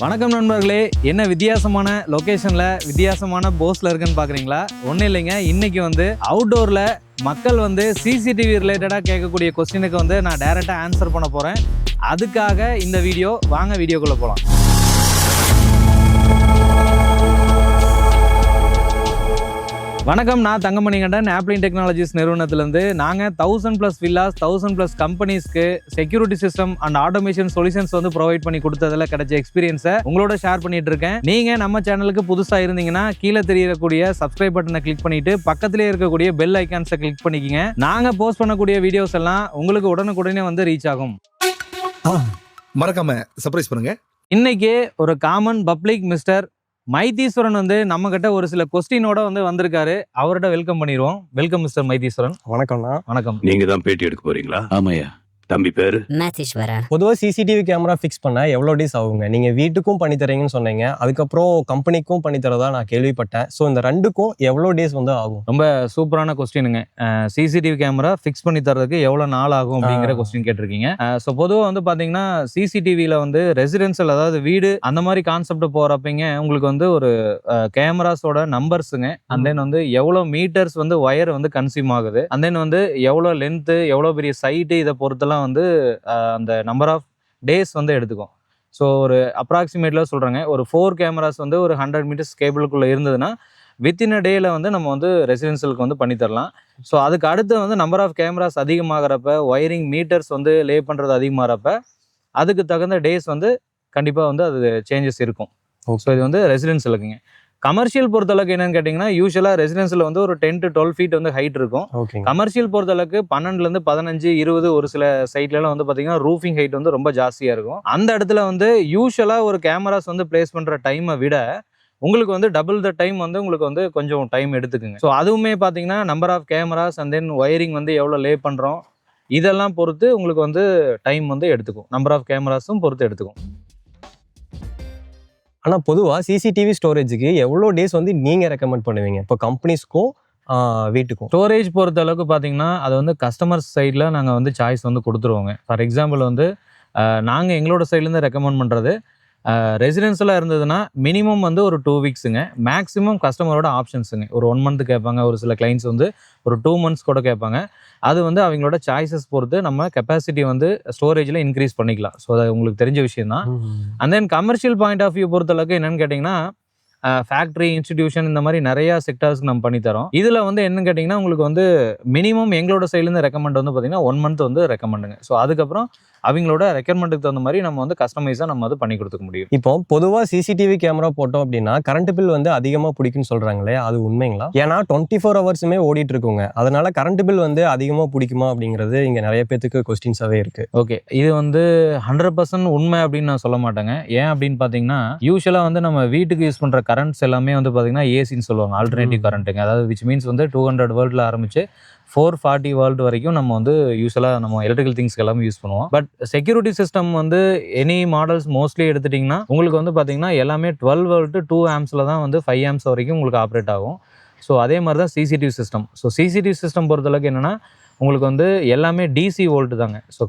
வணக்கம் நண்பர்களே, என்ன வித்தியாசமான லொகேஷன்ல வித்தியாசமான போஸ்ல இருக்குன்னு பாக்குறீங்களா? ஒன்றும் இல்லைங்க, இன்னைக்கு வந்து அவுட்டோர்ல மக்கள் வந்து சிசிடிவி ரிலேட்டடா கேட்கக்கூடிய கொஸ்டினுக்கு வந்து நான் டைரக்டா ஆன்சர் பண்ண போறேன். அதுக்காக இந்த வீடியோ. வாங்க வீடியோக்குள்ள போலாம். வணக்கம், நான் தங்கமணிகண்டன். ஆப்ளின் டெக்னாலஜிஸ் நிறுவனத்திலிருந்து நாங்கள் 1000+ வில்லாஸ் 1000+ கம்பெனிஸ்க்கு security system and automation solutions வந்து ப்ரொவைட் பண்ணி கொடுத்ததுல கிடைச்ச எக்ஸ்பீரியன்ஸை உங்களோட ஷேர் பண்ணிட்டு இருக்கேன். நீங்க நம்ம சேனலுக்கு புதுசாக இருந்தீங்கன்னா கீழே தெரியக்கூடிய சப்ஸ்கிரைப் பட்டனை கிளிக் பண்ணிட்டு பக்கத்திலே இருக்கக்கூடிய பெல் ஐக்கான்ஸை கிளிக் பண்ணிக்கங்க. நாங்கள் போஸ்ட் பண்ணக்கூடிய வீடியோஸ் எல்லாம் உங்களுக்கு உடனுக்குடனே வந்து ரீச் ஆகும். மறக்காம சர்ப்ரைஸ் பண்ணுங்க. இன்னைக்கு ஒரு காமன் பப்ளிக் மிஸ்டர் மைதீஸ்வரன் வந்து நம்ம கிட்ட ஒரு சில கொஸ்டினோட வந்து வந்திருக்காரு. அவர்கிட்ட வெல்கம் பண்ணிடுவோம். Welcome mister Maitheeswaran. வணக்கம்ண்ணா. வணக்கம். நீங்க தான் பேட்டி எடுக்க போறீங்களா? ஆமாய்யா. தம்பி பேரு மேத்தீஸ்வரன். பொதுவாக சிசிடிவி கேமரா ஃபிக்ஸ் பண்ண எவ்வளோ டேஸ் ஆகுங்க? நீங்கள் வீட்டுக்கும் பண்ணி தரீங்கன்னு சொன்னீங்க, அதுக்கப்புறம் கம்பெனிக்கும் பண்ணி தரதா நான் கேள்விப்பட்டேன். ஸோ இந்த ரெண்டுக்கும் எவ்வளோ டேஸ் வந்து ஆகும்? ரொம்ப சூப்பரான கொஸ்டினுங்க. சிசிடிவி கேமரா ஃபிக்ஸ் பண்ணி தரதுக்கு எவ்வளோ நாள் ஆகும் அப்படிங்கிற கொஸ்டின் கேட்டிருக்கீங்க. ஸோ பொதுவாக வந்து பார்த்தீங்கன்னா சிசிடிவியில் வந்து ரெசிடென்ஷியல், அதாவது வீடு அந்த மாதிரி கான்செப்ட் போகிறப்பங்க உங்களுக்கு வந்து ஒரு கேமராஸோட நம்பர்ஸுங்க, அண்ட் தென் வந்து எவ்வளோ மீட்டர்ஸ் வந்து ஒயர் வந்து கன்சியூம் ஆகுது, அண்ட் தென் வந்து எவ்வளோ லென்த்து, எவ்வளோ பெரிய சைட்டு, இதை பொறுத்தெல்லாம் வந்து அந்த நம்பர் ஆஃப் டேஸ் வந்து எடுத்துக்கும். ஸோ ஒரு அப்ராக்சிமேட்ல சொல்கிறேங்க, ஒரு 4 கேமராஸ் வந்து ஒரு 100 மீட்டர்ஸ் கேபிளுக்குள்ளே இருந்ததுன்னா வித்தின் அ டேயில் வந்து நம்ம வந்து ரெசிடென்ஷியலுக்கு வந்து பண்ணித்தரலாம். ஸோ அதுக்கு அடுத்து வந்து நம்பர் ஆஃப் கேமராஸ் அதிகமாகிறப்ப, ஒயரிங் மீட்டர்ஸ் வந்து லே பண்ணுறது அதிகமாகிறப்ப அதுக்கு தகுந்த டேஸ் வந்து கண்டிப்பாக வந்து அது சேஞ்சஸ் இருக்கும். ஸோ இது வந்து ரெசிடென்ஷியலுக்குங்க. கமர்ஷியல் பொறுத்தளவுக்கு என்னன்னு கேட்டிங்கன்னா, யூஸ்வலாக ரெசிடென்ஷியல் வந்து ஒரு 10 to 12 ஃபீட் வந்து ஹைட் இருக்கும். கமர்ஷியல் பொறுத்தளவுக்கு 12 15 20 ஒரு சில சைட்லலாம் வந்து பார்த்தீங்கன்னா ரூஃபிங் ஹைட் வந்து ரொம்ப ஜாஸ்தியாக இருக்கும். அந்த இடத்துல வந்து யூஸ்வலாக ஒரு கேமராஸ் வந்து பிளேஸ் பண்ணுற டைமை விட உங்களுக்கு வந்து டபுள் த டைம் வந்து உங்களுக்கு வந்து கொஞ்சம் டைம் எடுத்துக்குங்க. ஸோ அதுவுமே பார்த்தீங்கன்னா number of cameras and then wiring வந்து எவ்வளோ லே பண்ணுறோம் இதெல்லாம் பொறுத்து உங்களுக்கு வந்து டைம் வந்து எடுத்துக்கும். நம்பர் ஆஃப் கேமராஸும் பொறுத்து எடுத்துக்கும். ஆனால் பொதுவாக சிசிடிவி ஸ்டோரேஜுக்கு எவ்வளோ டேஸ் வந்து நீங்கள் ரெக்கமெண்ட் பண்ணுவீங்க? இப்போ கம்பெனிஸ்க்கும் வீட்டுக்கும் ஸ்டோரேஜ் பொறுத்த அளவுக்கு பார்த்தீங்கன்னா அது வந்து கஸ்டமர் சைடில் நாங்கள் வந்து சாய்ஸ் வந்து கொடுத்துருவோங்க. ஃபார் எக்ஸாம்பிள் வந்து நாங்கள் எங்களோட சைட்லேருந்து ரெக்கமெண்ட் பண்ணுறது ரெசிடென்ஷியலாக இருந்ததுன்னா மினிமம் வந்து ஒரு 2 வீக்ஸுங்க, மேக்ஸிமம் கஸ்டமரோட ஆப்ஷன்ஸுங்க. ஒரு 1 மந்த் கேட்பாங்க, ஒரு சில கிளைண்ட்ஸ் வந்து ஒரு 2 மந்த்ஸ் கூட கேட்பாங்க. அது வந்து அவங்களோட சாய்ஸஸ் பொறுத்து நம்ம கெப்பாசிட்டி வந்து ஸ்டோரேஜில் இன்க்ரீஸ் பண்ணிக்கலாம். ஸோ அது உங்களுக்கு தெரிஞ்ச விஷயம் தான். And then commercial point of view பொறுத்தளவுக்கு என்னென்னு கேட்டிங்கன்னா, ஃபேக்ட்ரி, இன்ஸ்டிடியூஷன் இந்த மாதிரி நிறையா செக்டர்ஸ்க்கு நம்ம பண்ணித்தரோம். இதில் வந்து என்னன்னு கேட்டிங்கன்னா உங்களுக்கு வந்து மினிமம் எங்களோட சைட்லேருந்து ரெக்கமெண்ட் வந்து பார்த்திங்கன்னா 1 மந்த் வந்து ரெக்கமெண்டுங்க. ஸோ அதுக்கப்புறம் அவங்களோட ரெக்யர்மெண்ட்டுக்கு தகுந்த மாதிரி நம்ம வந்து கஸ்டமைஸாக நம்ம வந்து பண்ணி கொடுத்துக்க முடியும். இப்போ பொதுவாக சிசிடிவி கேமரா போட்டோம் அப்படின்னா கரண்ட் பில் வந்து அதிகமாக பிடிக்குன்னு சொல்கிறாங்களே, அது உண்மைங்களா? ஏன்னா 24 ஹவர்ஸுமே ஓடிட்டு இருக்குங்க, அதனால கரண்ட் பில் வந்து அதிகமாக பிடிக்குமா அப்படிங்கிறது இங்கே நிறைய பேத்துக்கு கொஸ்டின்ஸாகவே இருக்குது. ஓகே, இது வந்து 100% உண்மை அப்படின்னு நான் சொல்ல மாட்டேங்க. ஏன் அப்படின்னு பார்த்தீங்கன்னா யூஸ்வலாக வந்து நம்ம வீட்டுக்கு யூஸ் பண்ணுற கரண்ட்ஸ் எல்லாமே வந்து பார்த்தீங்கன்னா ஏசின்னு சொல்லுவாங்க, ஆல்டர்னேட்டிவ் கரண்ட்டுங்க. அதாவது விச் மீன்ஸ் வந்து 200 வோல்ட்டில் ஆரம்பிச்சு 440 வோல்ட் வரைக்கும் நம்ம வந்து யூஸ்வலாக நம்ம எலக்ட்ரிக்கல் திங்ஸ்க்கு எல்லாமே யூஸ் பண்ணுவோம். பட் செக்யூரிட்டி சிஸ்டம் வந்து எனி மாடல்ஸ் மோஸ்ட்லி எடுத்துட்டிங்கன்னா உங்களுக்கு வந்து பார்த்தீங்கன்னா எல்லாமே 12 வோல்ட் 2 ஆம்ஸில் தான் வந்து 5 ஆம்ஸ் வரைக்கும் உங்களுக்கு ஆப்ரேட் ஆகும். ஸோ அதே மாதிரி தான் CCTV system. So CCTV system பொறுத்தளவுக்கு என்னென்னா உங்களுக்கு வந்து எல்லாமே டிசி வோல்ட் தாங்க. ஸோ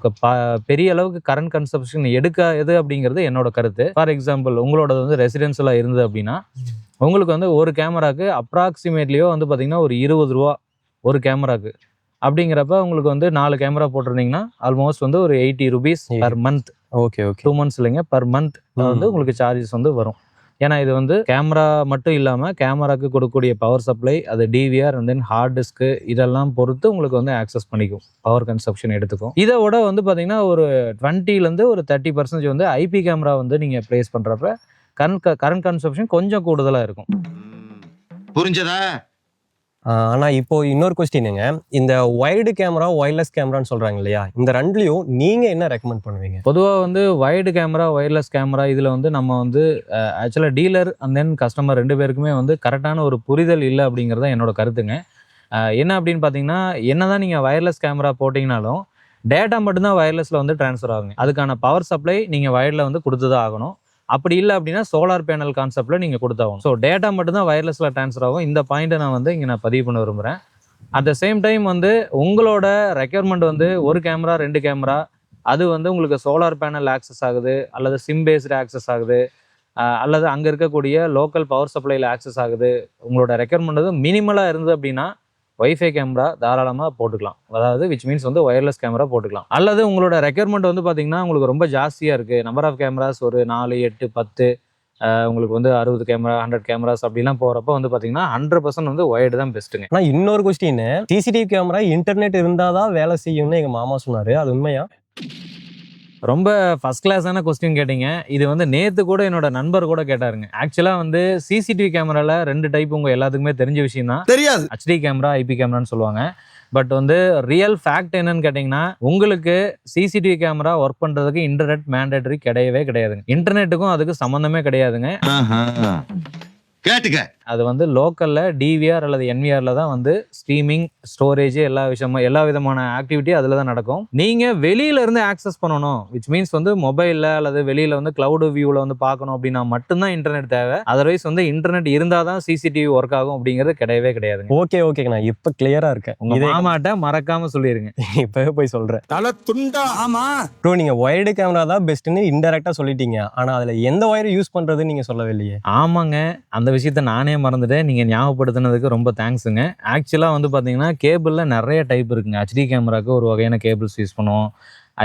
பெரிய அளவுக்கு கரண்ட் கன்சப்ஷன் எடுக்காது அப்படிங்கிறது என்னோட கருத்து. ஃபார் எக்ஸாம்பிள் உங்களோட வந்து ரெசிடென்ஷியலாக இருந்தது அப்படின்னா உங்களுக்கு வந்து ஒரு கேமராக்கு அப்ராக்சிமேட்லியோ வந்து பார்த்தீங்கன்னா ஒரு 20 ரூபா ஒரு கேமராக்கு. அப்படிங்கிறப்ப உங்களுக்கு வந்து 4 கேமரா போட்டிருந்தீங்கன்னா ஆல்மோஸ்ட் வந்து ஒரு 80 rupees per month. Okay 2 months இல்லைங்க, பர் மந்த் வந்து உங்களுக்கு சார்ஜஸ் வந்து வரும். ஏன்னா இது வந்து கேமரா மட்டும் இல்லாமல் கேமராக்கு கொடுக்கக்கூடிய பவர் சப்ளை, அது DVR and then hard disk இதெல்லாம் பொறுத்து உங்களுக்கு வந்து ஆக்சஸ் பண்ணிக்கும், பவர் கன்சப்ஷன் எடுத்துக்கும். இதை விட வந்து பார்த்தீங்கன்னா ஒரு 20% ஒரு 30% வந்து ஐபி கேமரா வந்து நீங்கள் ப்ளேஸ் பண்ணுறப்ப கரண்ட் கன்சப்ஷன் கொஞ்சம் கூடுதலாக இருக்கும். புரிஞ்சதா? ஆனால் இப்போ இன்னொரு கொஸ்டினுங்க, இந்த வைடு கேமரா ஒயர்லெஸ் கேமரான்னு சொல்கிறாங்க இல்லையா, இந்த ரெண்டுலையும் நீங்கள் என்ன ரெக்கமெண்ட் பண்ணுவீங்க? பொதுவாக வந்து வைடு கேமரா ஒயர்லெஸ் கேமரா இதில் வந்து நம்ம வந்து ஆக்சுவலாக டீலர் அண்ட் தென் கஸ்டமர் 2 பேருக்குமே வந்து கரெக்டான ஒரு புரிதல் இல்லை அப்படிங்கிறது தான் என்னோட கருத்துங்க. என்ன அப்படின்னு பார்த்தீங்கன்னா, என்ன தான் நீங்கள் வயர்லெஸ் கேமரா போட்டிங்கனாலும் டேட்டா மட்டும்தான் வயர்லெஸில் வந்து ட்ரான்ஸ்ஃபர் ஆகுங்க. அதுக்கான பவர் சப்ளை நீங்கள் வயரில் வந்து கொடுத்து தான் ஆகணும். அப்படி இல்லை அப்படின்னா சோலார் பேனல் கான்செப்டில் நீங்கள் கொடுத்தாகும். ஸோ டேட்டா மட்டும்தான் வயர்லெஸில் ட்ரான்ஸ்ஃபர் ஆகும். இந்த பாயிண்ட்டை நான் வந்து இங்கே நான் பதிவு பண்ண விரும்புகிறேன். அட் த சேம் டைம் வந்து உங்களோட ரெக்யர்மெண்ட் வந்து ஒரு கேமரா 2 கேமரா அது வந்து உங்களுக்கு சோலார் பேனல் ஆக்சஸ் ஆகுது அல்லது சிம் பேஸ்டு ஆக்சஸ் ஆகுது அல்லது அங்கே இருக்கக்கூடிய லோக்கல் பவர் சப்ளையில் ஆக்சஸ் ஆகுது, உங்களோட ரெக்யர்மெண்ட் வந்து மினிமலாக இருந்தது அப்படின்னா வைஃபை கேமரா தாராளமாக போட்டுக்கலாம். அதாவது விச் மீன்ஸ் வந்து ஒயர்லெஸ் கேமரா போட்டுக்கலாம். அல்லது உங்களோட ரெக்யர்மெண்ட் வந்து பார்த்தீங்கன்னா உங்களுக்கு ரொம்ப ஜாஸ்தியாக இருக்குது, நம்பர் ஆஃப் கேமராஸ் ஒரு 4, 8, 10, உங்களுக்கு வந்து 60 கேமரா 100 கேமராஸ் அப்படிலாம் போகிறப்ப வந்து பார்த்தீங்கன்னா 100% வந்து ஒயர்டு தான் பெஸ்ட்டுங்க. ஆனால் இன்னொரு கொஸ்டின், சிசிடிவி கேமரா இன்டர்நெட் இருந்தால் தான் வேலை செய்யும்னு எங்கள் மாமா சொன்னார், அது உண்மையா? ரொம்ப ஃபர்ஸ்ட் கிளாஸான கொஸ்டின் கேட்டீங்க. இது வந்து நேற்று கூட என்னோட நண்பர் கூட கேட்டாருங்க. ஆக்சுவலாக வந்து சிசிடிவி கேமராவில் 2 டைப் உங்கள் எல்லாத்துக்குமே தெரிஞ்ச விஷயம் தான். தெரியாது, HD கேமரா, IP கேமரான்னு சொல்லுவாங்க. பட் வந்து ரியல் ஃபேக்ட் என்னன்னு கேட்டிங்கன்னா, உங்களுக்கு சிசிடிவி கேமரா ஒர்க் பண்ணுறதுக்கு இன்டர்நெட் மேண்டேட்டரி கிடையவே கிடையாதுங்க. இன்டர்நெட்டுக்கும் அதுக்கு சம்மந்தமே கிடையாதுங்க. கேட்டுக்க. அது வந்து லோக்கல்ல டிவிஆர் அல்லது என்விஆர்ல தான் வந்து ஸ்ட்ரீமிங், ஸ்டோரேஜ் எல்லா விதமான ஆக்டிவிட்டி அதில் தான் நடக்கும். நீங்க வெளியில இருந்து ஆக்சஸ் பண்ணணும், விச் மீன்ஸ் வந்து மொபைல்ல அல்லது வெளியில வந்து கிளவுட் வியூல வந்து பார்க்கணும் அப்படின்னா மட்டும்தான் இன்டர்நெட் தேவை. அதர்வைஸ் வந்து இன்டர்நெட் இருந்தால் தான் சிசிடிவி ஒர்க் ஆகும் அப்படிங்கிறது கிடையவே கிடையாதுங்க. ஓகே நான் இப்போ கிளியரா இருக்கேன். உங்க மாமாட்ட மறக்காம சொல்லிருங்க. இப்பவே போய் சொல்றேன். தலை துண்டா. ஆமா ப்ரோ, நீங்க ஒயர்டு கேமரா தான் பெஸ்ட்னு இன்டெரக்டா சொல்லிட்டீங்க, ஆனா அதுல எந்த ஒயர் யூஸ் பண்றதுன்னு நீங்க சொல்லவே இல்லையே. ஆமாங்க, அந்த விஷயத்த நானே மறந்துட்டேன். நீங்கள் ஞாபகப்படுத்தினதுக்கு ரொம்ப தேங்க்ஸுங்க. ஆக்சுவலாக வந்து பார்த்தீங்கன்னா கேபிளில் நிறைய டைப் இருக்குங்க. HD கேமராவுக்கு ஒரு வகையான கேபிள்ஸ் யூஸ் பண்ணுவோம்,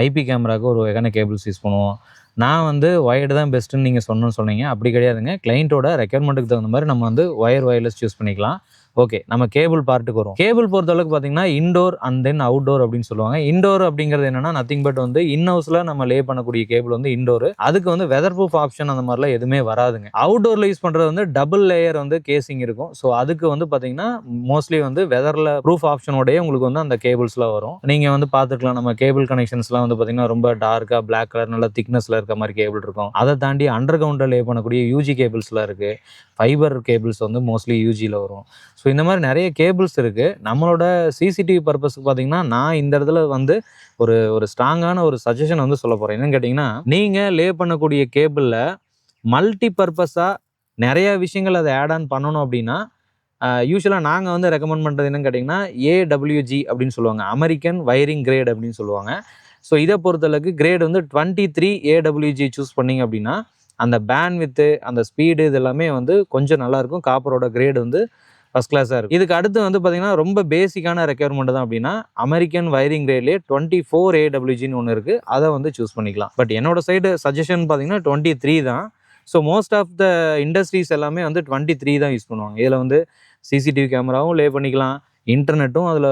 IP கேமராவுக்கு ஒரு வகையான கேபிள்ஸ் யூஸ் பண்ணுவோம். நான் வந்து ஒயர்டு தான் பெஸ்ட்டுன்னு நீங்கள் சொன்னீங்க. அப்படி கிடையாதுங்க. கிளைண்ட்டோட ரெக்யர்மெண்ட்டுக்கு தகுந்த மாதிரி நம்ம வந்து ஒயர்லெஸ் சூஸ் பண்ணிக்கலாம். ஓகே, நம்ம கேபிள் பார்ட்டுக்கு வரும். கேபிள் பொறுத்தளவுக்கு பார்த்தீங்கன்னா இன்டோர் அண்ட் தென் அவுட்டோர் அப்படின்னு சொல்லுவாங்க. இன்டோர் அப்படிங்கிறது என்னன்னா நத்திங் பட் வந்து இன் ஹவுஸ்ல நம்ம லே பண்ணக்கூடிய கேபிள் வந்து இன்டோர். அதுக்கு வந்து வெதர் ப்ரூஃப் ஆப்ஷன் அந்த மாதிரிலாம் எதுவுமே வராதுங்க. அவுட்டோர்ல யூஸ் பண்றது வந்து டபுள் லேயர் வந்து கேசிங் இருக்கும். ஸோ அதுக்கு வந்து பார்த்தீங்கன்னா மோஸ்ட்லி வந்து வெதர்ல ப்ரூஃப் ஆப்ஷனோடய உங்களுக்கு வந்து அந்த கேபிள்ஸ்லாம் வரும். நீங்க வந்து பார்த்துக்கலாம், நம்ம கேபிள் கனெக்ஷன்ஸ்லாம் வந்து பார்த்தீங்கன்னா ரொம்ப டார்க்கா பிளாக் கலர் நல்ல திக்னஸ்ல இருக்க மாதிரி கேபிள் இருக்கும். அதை தாண்டி அண்டர் கிரவுண்ட்ல லே பண்ணக்கூடிய UG கேபிள்ஸ்லாம் இருக்கு. ஃபைபர் கேபிள்ஸ் வந்து மோஸ்ட்லி UGல வரும். ஸோ இந்த மாதிரி நிறைய கேபிள்ஸ் இருக்குது. நம்மளோட சிசிடிவி பர்பஸ்க்கு பார்த்தீங்கன்னா நான் இந்த இடத்துல வந்து ஒரு ஸ்ட்ராங்கான ஒரு சஜஷன் வந்து சொல்ல போகிறேன். என்னன்னு கேட்டிங்கன்னா, நீங்கள் லே பண்ணக்கூடிய கேபிளில் மல்டி பர்பஸாக நிறைய விஷயங்கள் அதை ஆட் ஆன் பண்ணணும் அப்படின்னா யூஸ்வலாக நாங்கள் வந்து ரெக்கமெண்ட் பண்ணுறது என்னன்னு கேட்டிங்கன்னா AWG அப்படின்னு சொல்லுவாங்க, அமெரிக்கன் வயரிங் கிரேட் அப்படின்னு சொல்லுவாங்க. ஸோ இதை பொறுத்தளவுக்கு கிரேட் வந்து 23 AWG சூஸ் பண்ணிங்க அப்படின்னா அந்த பேண்ட்வித்து, அந்த ஸ்பீடு இது எல்லாமே வந்து கொஞ்சம் நல்லாயிருக்கும். காப்பரோட கிரேடு வந்து ஃபஸ்ட் கிளாஸாக இருக்கும். இதுக்கு அடுத்து வந்து பார்த்தீங்கன்னா ரொம்ப பேசிக்கான ரெக்யர்மெண்ட் தான் அப்படின்னா அமெரிக்கன் வயரிங் கிரேட்லேயே 24 AWGன்னு ஒன்று இருக்குது, அதை வந்து சூஸ் பண்ணிக்கலாம். பட் என்னோட சைடு சஜஷன் பார்த்தீங்கன்னா 23 தான். So most of the industries எல்லாமே வந்து 23 தான் யூஸ் பண்ணுவாங்க. இதில் வந்து சிசிடிவி கேமராவும் லே பண்ணிக்கலாம், இன்டர்நெட்டும் அதில்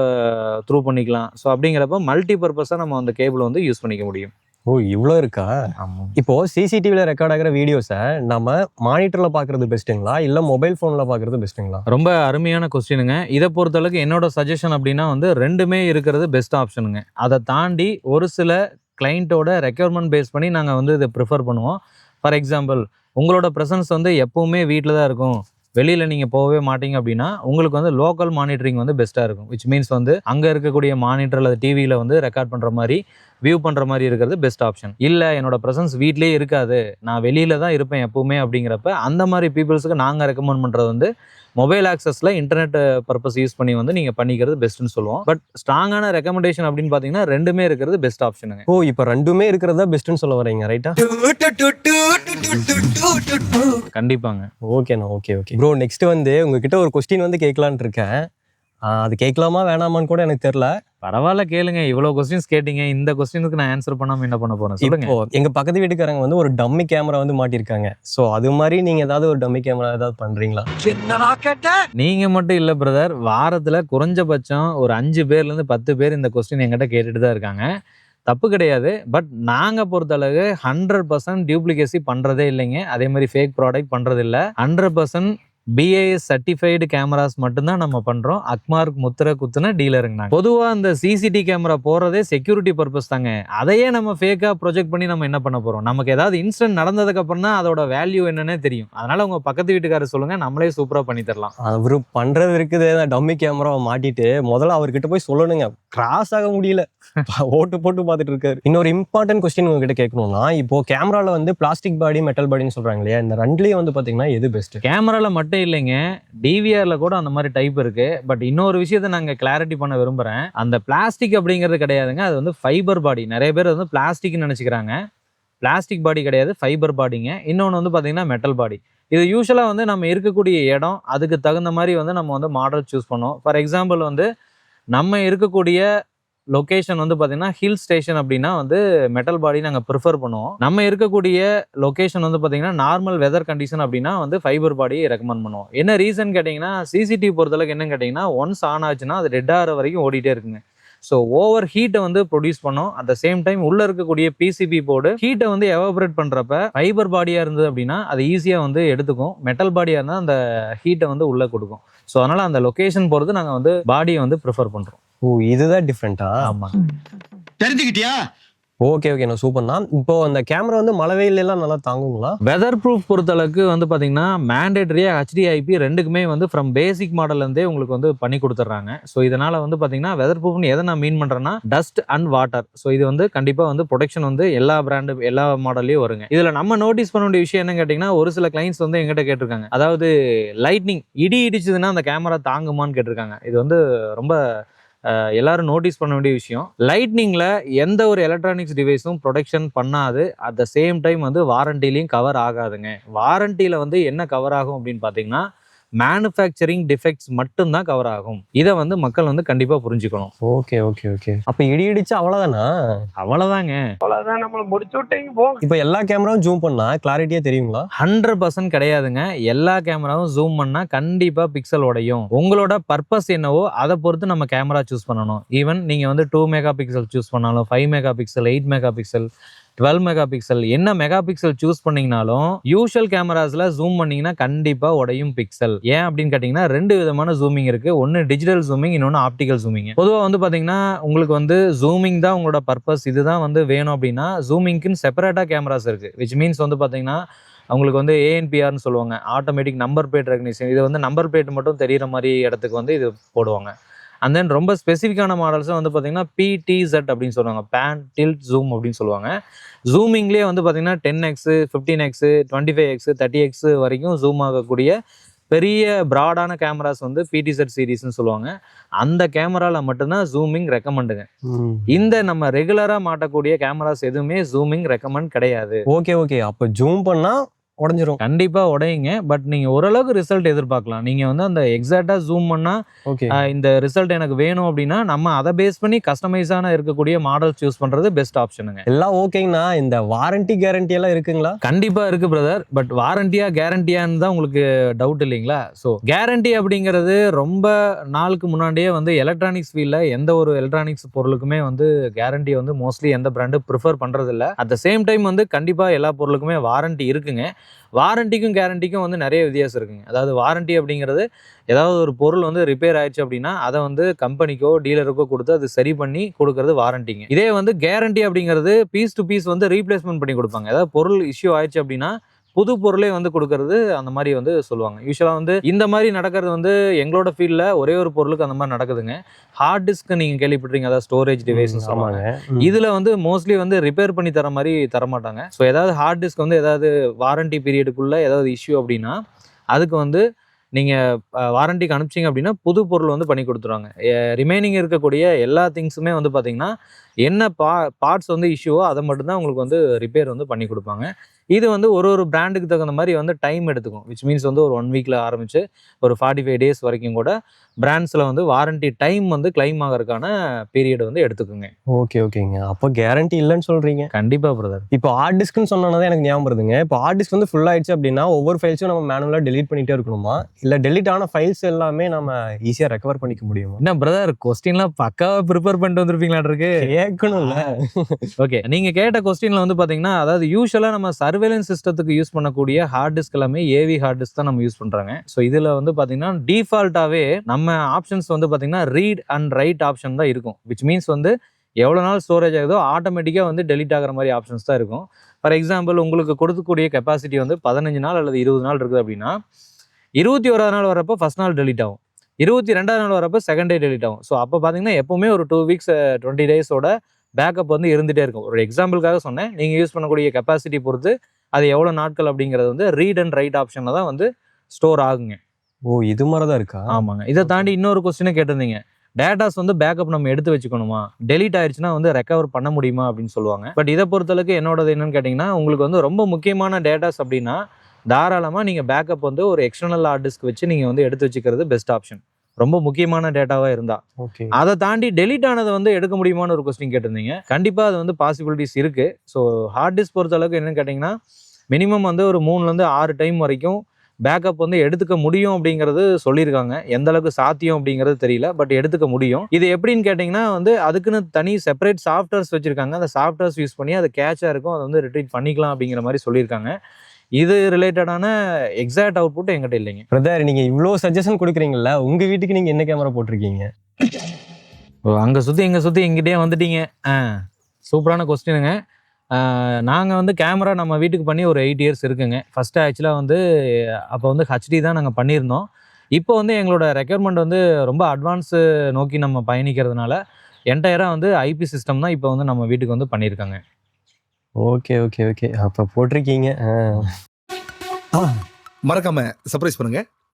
த்ரூ பண்ணிக்கலாம். ஸோ அப்படிங்கிறப்ப மல்டி பர்பஸாக நம்ம அந்த கேபிள் வந்து யூஸ் பண்ணிக்க முடியும். ஓ, இவ்வளோ இருக்கா? ஆமாம். இப்போ சிசிடிவியில் ரெக்கார்ட் ஆகிற வீடியோஸை நம்ம மானிட்டரில் பார்க்குறது பெஸ்ட்டுங்களா இல்லை மொபைல் ஃபோனில் பார்க்குறது பெஸ்ட்டுங்களா? ரொம்ப அருமையான கொஸ்டினுங்க. இதை பொறுத்தளவுக்கு என்னோட சஜஷன் அப்படின்னா வந்து ரெண்டுமே இருக்கிறது பெஸ்ட் ஆப்ஷனுங்க. அதை தாண்டி ஒரு சில கிளைண்ட்டோட ரெக்யர்மெண்ட் பேஸ் பண்ணி நாங்கள் வந்து இதை ப்ரிஃபர் பண்ணுவோம். ஃபார் எக்ஸாம்பிள், உங்களோட ப்ரெசன்ஸ் வந்து எப்போவுமே வீட்டில் தான் இருக்கும், வெளியில் நீங்கள் போகவே மாட்டீங்க அப்படின்னா உங்களுக்கு வந்து லோக்கல் மானிட்டரிங் வந்து பெஸ்ட்டாக இருக்கும். விச் மீன்ஸ் வந்து அங்கே இருக்கக்கூடிய மானிட்டர் அல்லது டிவியில் வந்து ரெக்கார்ட் பண்ணுற மாதிரி வியூ பண்ணுற மாதிரி இருக்கிறது பெஸ்ட் ஆப்ஷன். இல்லை என்னோட ப்ரெசன்ஸ் வீட்லேயே இருக்காது, நான் வெளியில் தான் இருப்பேன் எப்போவுமே அப்படிங்கிறப்ப அந்த மாதிரி பீப்புள்ஸுக்கு நாங்கள் ரெக்கமெண்ட் பண்ணுறது வந்து மொபைல் ஆக்சஸில் இன்டர்நெட் பர்பஸ் யூஸ் பண்ணி வந்து நீங்கள் பண்ணிக்கிறது பெஸ்ட்டுன்னு சொல்லுவோம். பட் ஸ்ட்ராங்கான ரெக்கமெண்டேஷன் அப்படின்னு பார்த்தீங்கன்னா ரெண்டுமே இருக்கிறது பெஸ்ட் ஆப்ஷனுங்க. ஓ, இப்போ ரெண்டுமே இருக்கிறதா பெஸ்ட்டுன்னு சொல்ல வரீங்க, ரைட்டா? கண்டிப்பாங்க. ஓகேண்ணா, ஓகே ப்ரோ. நெக்ஸ்ட் வந்து உங்ககிட்ட ஒரு கொஸ்டின் வந்து கேட்கலான்ட்டு இருக்கேன். அது கேட்கலாமா வேணாமான்னு கூட எனக்கு தெரியல. பரவாயில்ல, கேளுங்க. இவ்வளோ கொஸ்டின்ஸ் கேட்டீங்க, இந்த கொஸ்டினுக்கு நான் ஆன்சர் பண்ணாமல் என்ன பண்ண போகிறேன் சொல்லுங்க. இப்போ எங்க பக்கத்து வீட்டுக்காரங்க வந்து ஒரு டம்மி கேமரா வந்து மாட்டிருக்காங்க. ஸோ அது மாதிரி நீங்க ஏதாவது ஒரு டம்மி கேமரா ஏதாவது பண்றீங்களா? நீங்க மட்டும் இல்ல பிரதர், வாரத்துல குறைஞ்சபட்சம் ஒரு 5 பேர்லேருந்து 10 பேர் இந்த கொஸ்டின் என்கிட்ட கேட்டுட்டு தான் இருக்காங்க. தப்பு கிடையாது. பட் நாங்கள் பொறுத்தளவு 100% டியூப்ளிகேசி பண்ணுறதே இல்லைங்க. அதே மாதிரி ஃபேக் ப்ராடக்ட் பண்ணுறது இல்லை. 100% BIS சர்டிஃபைடு கேமராஸ் மட்டும்தான் நம்ம பண்ணுறோம். அக்மார்க் முத்திரை குத்துன டீலருங்க. பொதுவாக அந்த CCTV கேமரா போகிறதே செக்யூரிட்டி பர்பஸ் தாங்க. அதையே நம்ம ஃபேக்காக ப்ரொஜெக்ட் பண்ணி நம்ம என்ன பண்ண போகிறோம்? நமக்கு ஏதாவது இன்சிடென்ட் நடந்ததுக்கப்புறம் தான் அதோட வேல்யூ என்னன்னே தெரியும். அதனால் உங்கள் பக்கத்து வீட்டுக்காரர் சொல்லுங்கள், நம்மளே சூப்பராக பண்ணி தரலாம். அவரு பண்ணுறது இருக்குது, டம்மி கேமராவை மாட்டிட்டு முதல்ல அவர்கிட்ட போய் சொல்லணுங்க. கிராஸ் ஆக முடியல, ஓட்டு போட்டு பார்த்துட்டு இருக்காரு. இன்னொரு இம்பார்ட்டன்ட் கொஸ்டின் உங்ககிட்ட கேட்கணும்னா, இப்போ கேமராவில் வந்து பிளாஸ்டிக் பாடி மெட்டல் பாடின்னு சொல்கிறாங்க இல்லையா, இந்த ரெண்டுலேயும் வந்து பார்த்தீங்கன்னா எது பெஸ்ட்? கேமராவில் மட்டும் இல்லைங்க, DVRல கூட அந்த மாதிரி டைப் இருக்கு. பட் இன்னொரு விஷயத்தை நாங்கள் கிளாரிட்டி பண்ண விரும்புகிறேன். அந்த பிளாஸ்டிக் அப்படிங்கிறது கிடையாதுங்க, அது வந்து ஃபைபர் பாடி. நிறைய பேர் வந்து பிளாஸ்டிக்னு நினச்சிக்கிறாங்க. பிளாஸ்டிக் பாடி கிடையாது, ஃபைபர் பாடிங்க. இன்னொன்று வந்து பார்த்தீங்கன்னா மெட்டல் பாடி. இது யூஸ்வலாக வந்து நம்ம இருக்கக்கூடிய இடம் அதுக்கு தகுந்த மாதிரி வந்து நம்ம வந்து மாடல் சூஸ் பண்ணுவோம். ஃபார் எக்ஸாம்பிள் வந்து நம்ம இருக்கக்கூடிய லொகேஷன் வந்து பார்த்தீங்கன்னா ஹில் ஸ்டேஷன் அப்படின்னா வந்து மெட்டல் பாடி நாங்கள் ப்ரிஃபர் பண்ணுவோம். நம்ம இருக்கக்கூடிய லொகேஷன் வந்து பார்த்தீங்கன்னா நார்மல் வெதர் கண்டிஷன் அப்படின்னா வந்து ஃபைபர் பாடி ரெக்கமெண்ட் பண்ணுவோம். என்ன ரீசன் கேட்டிங்கன்னா, சிசிடிவி பொறுத்தளவுக்கு என்னன்னு கேட்டிங்கன்னா, ஒன்ஸ் ஆன் ஆச்சுன்னா அது டெட் ஆகிற வரைக்கும் ஓடிட்டே இருக்குங்க. ஸோ ஓவர் ஹீட்டை வந்து ப்ரொடியூஸ் பண்ணோம். அட் த சேம் டைம் உள்ள இருக்கக்கூடிய பிசிபி போர்டு ஹீட்டை வந்து எவாபரேட் பண்றப்ப ஃபைபர் பாடியா இருந்தது அப்படின்னா அது ஈஸியா வந்து எடுத்துக்கும். மெட்டல் பாடியா இருந்தால் அந்த ஹீட்டை வந்து உள்ள கொடுக்கும். ஸோ அதனால அந்த லொகேஷன் பொறுத்து நாங்கள் வந்து பாடியை வந்து ப்ரிஃபர் பண்றோம். ஓ, இதுதான் டிஃப்ரெண்டா? ஆமா. தெரிஞ்சுக்கிட்டியா? ஓகே ஓகே, நான் சூப்பர் தான். இப்போ அந்த கேமரா வந்து மழை வெயில் எல்லாம் நல்லா தாங்குங்களா? வெதர் ப்ரூஃப் பொறுத்தளவுக்கு வந்து பார்த்தீங்கன்னா மேண்டேட்டரியா HDIP ரெண்டுக்குமே வந்து ஃப்ரம் பேசிக் மாடல்லேருந்தே உங்களுக்கு வந்து பண்ணி கொடுத்துட்றாங்க. ஸோ இதனால வந்து பார்த்தீங்கன்னா வெதர் ப்ரூஃப்னு எதை நான் மீன் பண்ணுறேன்னா டஸ்ட் அண்ட் வாட்டர். ஸோ இது வந்து கண்டிப்பாக வந்து ப்ரொடெக்ஷன் வந்து எல்லா பிராண்டு எல்லா மாடல்லையும் வருங்க. இதில் நம்ம நோட்டீஸ் பண்ண வேண்டிய விஷயம் என்ன கேட்டிங்கன்னா, ஒரு சில கிளைண்ட்ஸ் வந்து எங்கிட்ட கேட்டிருக்காங்க, அதாவது லைட்னிங் இடி இடிச்சதுன்னா அந்த கேமரா தாங்குமான்னு கேட்டிருக்காங்க. இது வந்து ரொம்ப எல்லாரும் நோட்டீஸ் பண்ண வேண்டிய விஷயம். லைட்னிங்ல எந்த ஒரு எலக்ட்ரானிக்ஸ் டிவைஸும் ப்ரொடெக்ஷன் பண்ணாது. அட் த சேம் டைம் வந்து வாரண்டிலையும் கவர் ஆகாதுங்க. வாரண்டியில வந்து என்ன கவர் ஆகும் அப்படின்னு பார்த்தீங்கன்னா, மேனுஃபேக்சரிங் டிஃபெக்ட்ஸ் மட்டும்தான் கவர் ஆகும். இதை வந்து மக்கள் வந்து கண்டிப்பா புரிஞ்சுக்கணும். Okay okay okay. அப்ப இடி இடிச்சா அவ்வளவுதானா? அவ்வளவுதாங்க. அவ்வளவுதான், நம்ம முடிச்சு விட்டீங்க போ. இப்போ எல்லா கேமராவும் ஜூம் பண்ணா கிளாரிட்டியா தெரியுங்களா? 100% கிடையாதுங்க. எல்லா கேமராவும் ஜூம் பண்ணா கண்டிப்பா பிக்சல் உடையும். உங்களோட பர்பஸ் என்னவோ அதை பொறுத்து நம்ம கேமரா சூஸ் பண்ணணும். ஈவன் நீங்க வந்து 2 மெகா பிக்சல் சூஸ் பண்ணாலும், 5 mega pixel, 8 mega pixel, 12 mega pixel, என்ன மெகா பிக்சல் சூஸ் பண்ணீங்கனாலும் யூஷுவல் கேமராஸ்ல ஜூம் பண்ணீங்கன்னா கண்டிப்பா உடையும் பிக்சல். ஏன் அப்படின்னு கேட்டீங்கன்னா, 2 விதமான ஜூமிங் இருக்கு. ஒன்னு டிஜிட்டல் ஜூமிங், இன்னொன்னு ஆப்டிகல் ஜூமிங். பொதுவா வந்து பாத்தீங்கன்னா உங்களுக்கு வந்து ஜூமிங் தான் உங்களோட பர்பஸ், இதுதான் வந்து வேணும் அப்படின்னா ஜூமிங்க்குன்னு செப்பரேட்டா கேமராஸ் இருக்கு. விச் மீன்ஸ் வந்து பாத்தீங்கன்னா அவங்களுக்கு வந்து ANPRன்னு சொல்லுவாங்க, ஆட்டோமேட்டிக் நம்பர் பிளேட் ரெகக்னிஷன். இது வந்து நம்பர் பிளேட் மட்டும் தெரியுற மாதிரி இடத்துக்கு வந்து இது போடுவாங்க. அண்ட் தென் ரொம்ப ஸ்பெசிஃபிக்கான மாடல்ஸும் வந்து பார்த்தீங்கன்னா PTZ அப்படின்னு சொல்லுவாங்க, பேன் டில்ட் ஜூம் அப்படின்னு சொல்லுவாங்க. ஜூமிங்லேயே வந்து பார்த்தீங்கன்னா 10x, 15x, 25x, 30x வரைக்கும் ஜூம் ஆகக்கூடிய பெரிய ப்ராடான கேமராஸ் வந்து PTZ சீரீஸ்ன்னு சொல்லுவாங்க. அந்த கேமராவில் மட்டும்தான் ஜூமிங் ரெக்கமெண்டுங்க. இந்த நம்ம ரெகுலராக மாட்டக்கூடிய கேமராஸ் எதுவுமே ஜூமிங் ரெக்கமெண்ட் கிடையாது. Okay okay. அப்போ ஜூம் பண்ணா உடஞ்சிரும். கண்டிப்பா உடையுங்க. பட் நீங்க ஓரளவுக்கு ரிசல்ட் எதிர்பார்க்கலாம். நீங்க வந்து அந்த எக்ஸாக்டா ஜூம் பண்ணா ஓகே. இந்த ரிசல்ட் எனக்கு வேணும் அப்படின்னா நம்ம அதை பேஸ் பண்ணி கஸ்டமைஸான இருக்கக்கூடிய மாடல் சூஸ் பண்றது பெஸ்ட் ஆப்ஷனுங்க. எல்லாம் ஓகேங்கண்ணா. இந்த வாரண்டி கேரண்டி எல்லாம் இருக்குங்களா? கண்டிப்பா இருக்கு பிரதர். பட் வாரண்டியா கேரண்டியான்னு தான் உங்களுக்கு டவுட் இல்லைங்களா? ஸோ கேரண்டி அப்படிங்கிறது ரொம்ப நாளுக்கு முன்னாடியே வந்து எலக்ட்ரானிக்ஸ் ஃபீல்ட்ல எந்த ஒரு எலக்ட்ரானிக்ஸ் பொருளுக்குமே வந்து கேரண்டி வந்து மோஸ்ட்லி எந்த பிராண்டு ப்ரிஃபர் பண்றது இல்லை. அட் த சேம் டைம் வந்து கண்டிப்பா எல்லா பொருளுக்குமே வாரண்டி இருக்குங்க. வாரண்டிக்கும் கேரண்டிக்கும் வந்து நிறைய வித்தியாசம் இருக்குங்க. அதாவது வாரண்டி அப்படிங்கிறது ஏதாவது ஒரு பொருள் வந்து ரிப்பேர் ஆயிடுச்சு அப்படின்னா அதை வந்து கம்பெனிக்கோ டீலருக்கோ கொடுத்து அது சரி பண்ணி கொடுக்கறது வாரண்டிங்க. இதே வந்து கேரண்டி அப்படிங்கிறது பீஸ் டு பீஸ் வந்து ரீப்ளேஸ்மெண்ட் பண்ணி கொடுப்பாங்க. ஏதாவது பொருள் இஷ்யூ ஆயிடுச்சு அப்படின்னா புது பொருளே வந்து கொடுக்கறது அந்த மாதிரி வந்து சொல்லுவாங்க. யூஸ்வலாக வந்து இந்த மாதிரி நடக்கிறது வந்து எங்களோட ஃபீல்டில் ஒரே ஒரு பொருளுக்கு அந்த மாதிரி நடக்குதுங்க. ஹார்ட் டிஸ்க் நீங்கள் கேள்விப்பட்டிருக்கீங்க, அதாவது ஸ்டோரேஜ் டிவைஸ்னு சொல்லுவாங்க. இதில் வந்து மோஸ்ட்லி வந்து ரிப்பேர் பண்ணி தர மாதிரி தரமாட்டாங்க. ஸோ ஏதாவது ஹார்ட் டிஸ்க் வந்து ஏதாவது வாரண்டி பீரியடுக்குள்ளே ஏதாவது இஷ்யூ அப்படின்னா அதுக்கு வந்து நீங்கள் வாரண்டிக்கு அனுப்பிச்சிங்க அப்படின்னா புது பொருள் வந்து பண்ணி கொடுத்துருவாங்க. ரிமைனிங் இருக்கக்கூடிய எல்லா திங்ஸுமே வந்து பார்த்தீங்கன்னா என்ன பார்ட்ஸ் வந்து இஷ்யூவோ அதை மட்டும்தான் உங்களுக்கு வந்து ரிப்பேர் வந்து பண்ணி கொடுப்பாங்க. இது வந்து ஒரு பிராண்டுக்கு தகுந்த மாதிரி வந்து டைம் எடுத்துக்கும். விச் மீன்ஸ் வந்து ஒரு 1 வீக்கில் ஆரம்பித்து ஒரு 45 டேஸ் வரைக்கும் கூட பிராண்ட்ஸில் வந்து வாரண்டி டைம் வந்து கிளைம் ஆகிறதுக்கான பீரியட் வந்து எடுத்துக்குங்க. ஓகே ஓகேங்க. அப்போ கேரண்டி இல்லைன்னு சொல்கிறீங்க? கண்டிப்பாக பிரதர். இப்போ ஹார்ட் டிஸ்க்னு சொன்னதான் எனக்கு ஞாபகம் வருதுங்க. இப்போ ஹார்ட் டிஸ்க் வந்து ஃபுல் ஆயிடுச்சு அப்படின்னா ஒவ்வொரு ஃபைல்ஸும் நம்ம மேனுவலாக டெலீட் பண்ணிட்டே இருக்கணுமா, இல்லை டெலீட் ஆன ஃபைல்ஸ் எல்லாமே நம்ம ஈஸியாக ரெக்கவர் பண்ணிக்க முடியுமா? என்ன பிரதர், கொஸ்டின்லாம் பக்காவாக ப்ரிப்பேர் பண்ணிட்டு வந்திருப்பீங்களாட்ருக்கு. கேட்கணும்ல. ஓகே, நீங்கள் கேட்ட கொஸ்டினில் வந்து பார்த்தீங்கன்னா, அதாவது யூஸ்வலாக நம்ம சர்வேலன்ஸ் சிஸ்டத்துக்கு யூஸ் பண்ணக்கூடிய ஹார்ட் டிஸ்க் எல்லாமே AV ஹார்ட் டிஸ்க் தான் நம்ம யூஸ் பண்ணுறாங்க. ஸோ இதில் வந்து பார்த்தீங்கன்னா டிஃபால்ட்டாகவே நம்ம ஆப்ஷன்ஸ் வந்து பார்த்தீங்கன்னா ரீட் அண்ட் ரைட் ஆப்ஷன் தான் இருக்கும். விச் மீன்ஸ் வந்து எவ்வளோ நாள் ஸ்டோரேஜ் ஆகுதோ ஆட்டோமேட்டிக்காக வந்து டெலிட் ஆகிற மாதிரி ஆப்ஷன்ஸ் தான் இருக்கும். ஃபார் எக்ஸாம்பிள் உங்களுக்கு கொடுக்கக்கூடிய கெப்பாசிட்டி வந்து 15 நாள் அல்லது 20 நாள் இருக்குது அப்படின்னா 21ஆவது நாள் வரப்போ ஃபர்ஸ்ட் நாள் டெலிட் ஆகும், 22ஆவது நாள் வரப்போ செகண்ட் டே டெலிட் ஆகும். ஸோ அப்போ பார்த்தீங்கன்னா எப்போவுமே ஒரு 2 வீக்ஸ் 20 டேஸோட பேக்கப் வந்து இருந்துகிட்டே இருக்கும். ஒரு எக்ஸாம்பிளுக்காக சொன்னேன். நீங்கள் யூஸ் பண்ணக்கூடிய கெப்பாசிட்டி பொறுத்து அது எவ்வளோ நாட்கள் அப்படிங்கிறது வந்து ரீட் அண்ட் ரைட் ஆப்ஷனில் தான் வந்து ஸ்டோர் ஆகுங்க. ஓ, இது மாதிரி தான் இருக்கா? ஆமாங்க. இதை தாண்டி இன்னொரு கொஸ்டினை கேட்டிருந்தீங்க, டேட்டாஸ் வந்து பேக்கப் நம்ம எடுத்து வச்சுக்கணுமா, டெலீட் ஆயிடுச்சுன்னா வந்து ரெக்கவர் பண்ண முடியுமா அப்படின்னு சொல்லுவாங்க. பட் இதை பொறுத்தளவுக்கு என்னோடது என்னன்னு கேட்டிங்கன்னா, உங்களுக்கு வந்து ரொம்ப முக்கியமான டேட்டாஸ் அப்படின்னா தாராளமாக நீங்கள் பேக்கப் வந்து ஒரு எக்ஸ்டர்னல் ஹார்ட் டிஸ்க் வச்சு நீங்கள் வந்து எடுத்து வச்சுக்கிறது பெஸ்ட் ஆப்ஷன், ரொம்ப முக்கியமான டேட்டாவாக இருந்தால். ஓகே. அதை தாண்டி டெலீட் ஆனதை வந்து எடுக்க முடியுமான்னு ஒரு கொஸ்டின் கேட்டிருந்தீங்க. கண்டிப்பாக அது வந்து பாசிபிலிட்டிஸ் இருக்குது. ஸோ ஹார்ட் டிஸ்க் பொறுத்தளவுக்கு என்னன்னு கேட்டிங்கன்னா, மினிமம் வந்து ஒரு 3லேருந்து 6 டைம் வரைக்கும் பேக்கப் வந்து எடுத்துக்க முடியும் அப்படிங்கிறது சொல்லியிருக்காங்க. எந்த அளவுக்கு சாத்தியம் அப்படிங்கிறது தெரியல, பட் எடுத்துக்க முடியும். இது எப்படின்னு கேட்டிங்கன்னா வந்து அதுக்குன்னு தனி செப்பரேட் சாஃப்ட்வேர்ஸ் வச்சுருக்காங்க. அந்த சாஃப்ட்வேர்ஸ் யூஸ் பண்ணி அது கேட்சாக இருக்கும், அதை வந்து ரிட்ரீட் பண்ணிக்கலாம் அப்படிங்கிற மாதிரி சொல்லியிருக்காங்க. இது ரிலேட்டடான எக்ஸாக்ட் அவுட்புட் என்கிட்ட இல்லைங்க. பிரதர், நீங்க இவ்வளோ சஜஷன் கொடுக்குறீங்கல்ல, உங்க வீட்டுக்கு நீங்க என்ன கேமரா போட்டிருக்கீங்க? அங்கே சுற்றி இங்கே சுற்றி எங்கிட்டே வந்துட்டீங்க. சூப்பரான கொஸ்டினுங்க. நாங்கள் வந்து கேமரா நம்ம வீட்டுக்கு பண்ணி ஒரு 8 இயர்ஸ் இருக்குங்க. ஃபஸ்ட்டு ஆக்சுவலாக வந்து அப்போ வந்து ஹெச்டி தான் நாங்கள் பண்ணியிருந்தோம். இப்போ வந்து எங்களோட ரெக்யர்மெண்ட் வந்து ரொம்ப அட்வான்ஸு நோக்கி நம்ம பயணிக்கிறதுனால என்டையராக வந்து ஐபி சிஸ்டம் தான் இப்போ வந்து நம்ம வீட்டுக்கு வந்து பண்ணியிருக்காங்க. ஓகே ஓகே ஓகே, அப்போ போட்டிருக்கீங்க. மறக்காம சர்ப்ரைஸ் பண்ணுங்க.